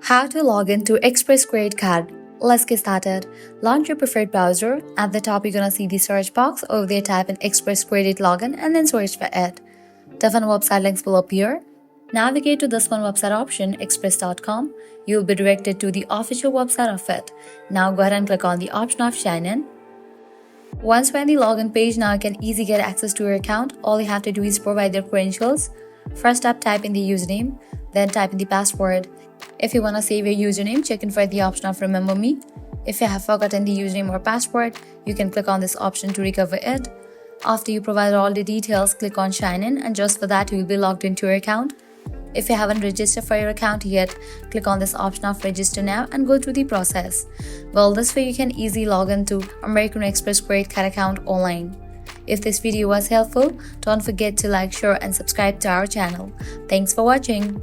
How to log into Express Credit Card. Let's get started. Launch your preferred browser. At the top, you're gonna see the search box. Over there, type in Express Credit Login and then search for it. Different website links will appear. Navigate to this one website option, express.com. You will be directed to the official website of it. Now go ahead and click on the option of Sign In. Once we're on the login page, now you can easily get access to your account. All you have to do is provide your credentials. First up, type in the username, then type in the password. If you want to save your username, check in for the option of Remember Me. If you have forgotten the username or password, you can click on this option to recover it. After you provide all the details, click on Sign In, and just for that, you will be logged into your account. If you haven't registered for your account yet, click on this option of Register Now and go through the process. Well, this way you can easily log into American Express Credit Card account online. If this video was helpful, don't forget to like, share and subscribe to our channel. Thanks for watching.